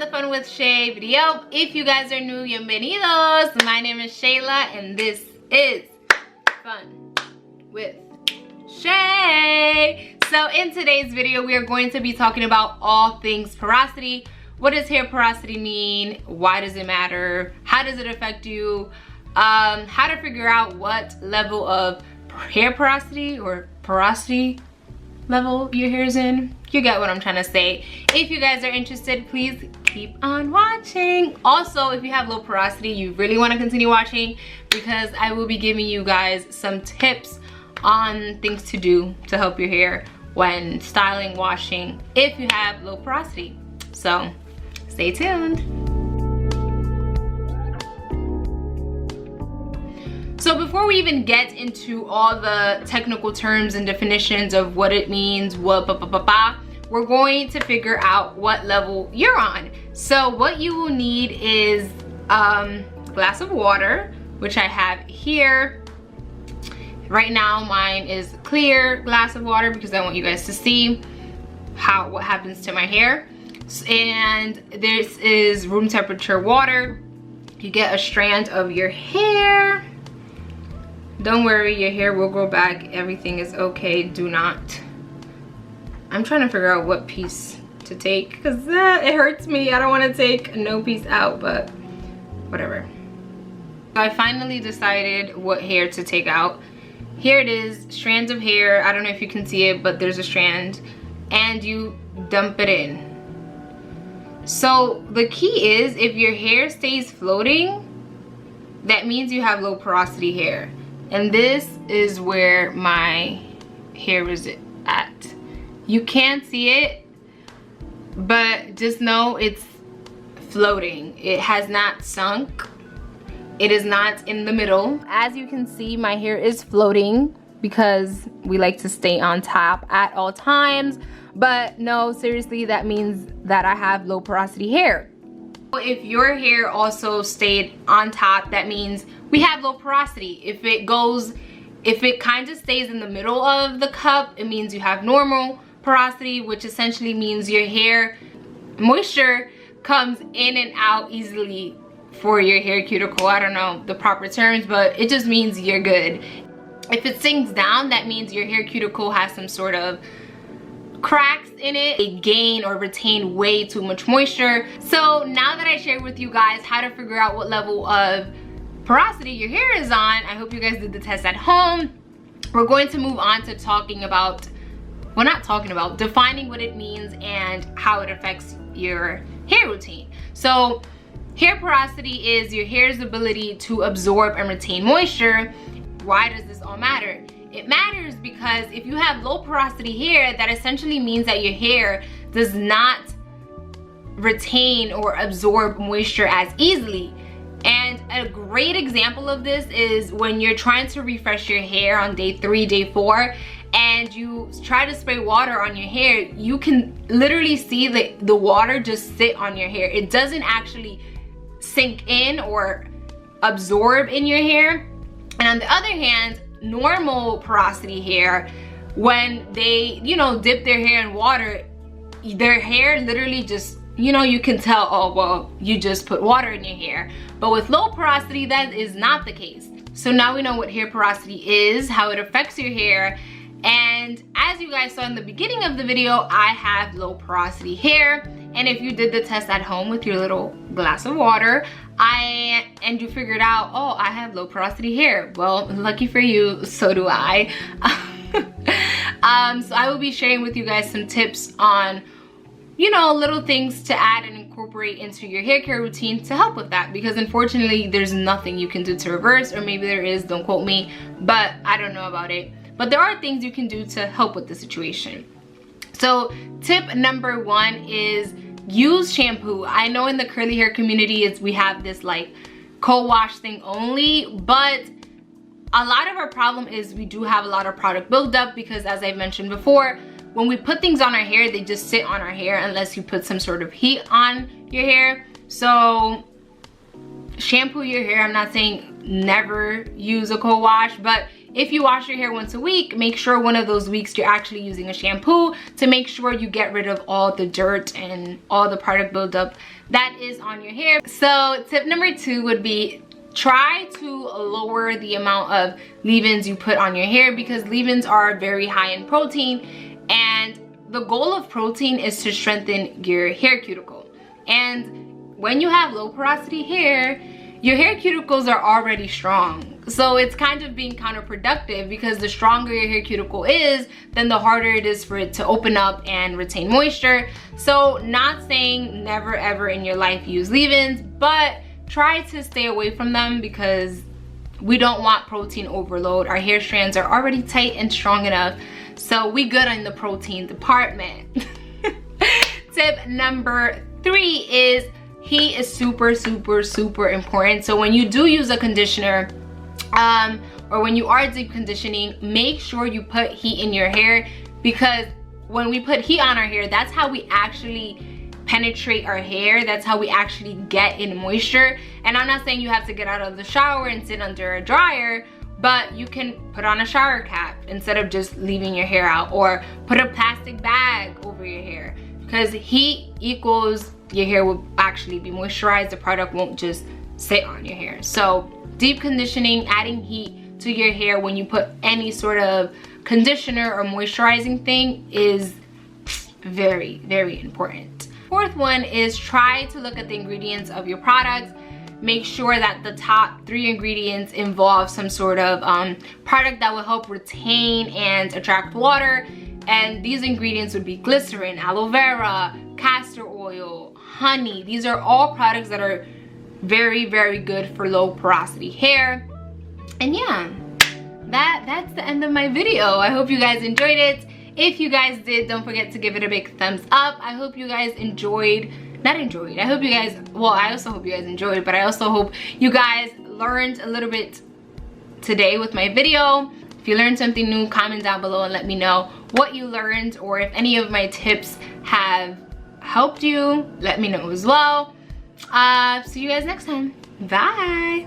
another Fun with Shay video. If you guys are new, bienvenidos. My name is Shayla and this is Fun with Shay. So in today's video, we are going to be talking about all things porosity. What does hair porosity mean? Why does it matter? How does it affect you? How to figure out what level of hair porosity or porosity level your hair is in. You get what I'm trying to say. If you guys are interested, please keep on watching. Also, if you have low porosity, you really want to continue watching because I will be giving you guys some tips on things to do to help your hair when styling, washing, if you have low porosity. So stay tuned. So before we even get into all the technical terms and definitions of what it means, we're going to figure out what level you're on. So what you will need is a glass of water, which I have here. Right now mine is clear glass of water because I want you guys to see what happens to my hair. And this is room temperature water. You get a strand of your hair. Don't worry, your hair will grow back. Everything is okay. Do not. I'm trying to figure out what piece to take because it hurts me. I don't want to take no piece out, but whatever. I finally decided what hair to take out. Here it is, strands of hair. I don't know if you can see it, but there's a strand and you dump it in. So the key is if your hair stays floating, that means you have low porosity hair. And this is where my hair is at. You can't see it, but just know it's floating. It has not sunk. It is not in the middle. As you can see, my hair is floating because we like to stay on top at all times. But no, seriously, that means that I have low porosity hair. If your hair also stayed on top, that means we have low porosity. If it kind of stays in the middle of the cup, it means you have normal porosity, which essentially means your hair moisture comes in and out easily for your hair cuticle. I don't know the proper terms, but it just means you're good. If it sinks down, that means your hair cuticle has some sort of cracks in it. They gain or retain way too much moisture. So now that I shared with you guys how to figure out what level of porosity your hair is on, I hope you guys did the test at home. We're going to move on to talking about, well, not talking about, defining what it means and how it affects your hair routine. So hair porosity is your hair's ability to absorb and retain moisture. Why does this all matter? It matters because if you have low porosity hair, that essentially means that your hair does not retain or absorb moisture as easily. And a great example of this is when you're trying to refresh your hair on day 3, day 4, and you try to spray water on your hair, you can literally see the water just sit on your hair. It doesn't actually sink in or absorb in your hair. And on the other hand, normal porosity hair, when they dip their hair in water, their hair literally just, you can tell, oh well, you just put water in your hair. But with low porosity, that is not the case. So now we know what hair porosity is, how it affects your hair. And as you guys saw in the beginning of the video, I have low porosity hair. And if you did the test at home with your little glass of water, and you figured out, oh, I have low porosity hair. Well, lucky for you, so do I. So I will be sharing with you guys some tips on, little things to add and incorporate into your hair care routine to help with that. Because unfortunately, there's nothing you can do to reverse, or maybe there is, don't quote me, but I don't know about it. But there are things you can do to help with the situation. So tip number 1 is use shampoo. I know in the curly hair community we have this like co-wash thing only, but a lot of our problem is we do have a lot of product buildup because, as I've mentioned before, when we put things on our hair, they just sit on our hair unless you put some sort of heat on your hair. So shampoo your hair. I'm not saying never use a co-wash, but if you wash your hair once a week, make sure one of those weeks you're actually using a shampoo to make sure you get rid of all the dirt and all the product buildup that is on your hair. So tip number 2 would be try to lower the amount of leave-ins you put on your hair, because leave-ins are very high in protein, and the goal of protein is to strengthen your hair cuticle. And when you have low porosity hair, your hair cuticles are already strong. So it's kind of being counterproductive, because the stronger your hair cuticle is, then the harder it is for it to open up and retain moisture. So not saying never ever in your life use leave-ins, but try to stay away from them, because we don't want protein overload. Our hair strands are already tight and strong enough, so we good in the protein department. Tip number 3 is heat is super important. So when you do use a conditioner, or when you are deep conditioning, make sure you put heat in your hair, because when we put heat on our hair, that's how we actually penetrate our hair. That's how we actually get in moisture. And I'm not saying you have to get out of the shower and sit under a dryer, but you can put on a shower cap instead of just leaving your hair out, or put a plastic bag over your hair, because heat equals your hair will actually be moisturized. The product won't just sit on your hair. So deep conditioning, adding heat to your hair when you put any sort of conditioner or moisturizing thing is very important. 4th one is try to look at the ingredients of your products. Make sure that the top 3 ingredients involve some sort of product that will help retain and attract water. And these ingredients would be glycerin, aloe vera, castor oil, honey. These are all products that are very good for low porosity hair. And yeah, that's the end of my video. I hope you guys enjoyed it. If you guys did, don't forget to give it a big thumbs up. I hope you guys I hope you guys, well, I also hope you guys enjoyed, but I also hope you guys learned a little bit today with my video. If you learned something new, comment down below and let me know what you learned, or if any of my tips have helped you, let me know as well. See you guys next time. Bye.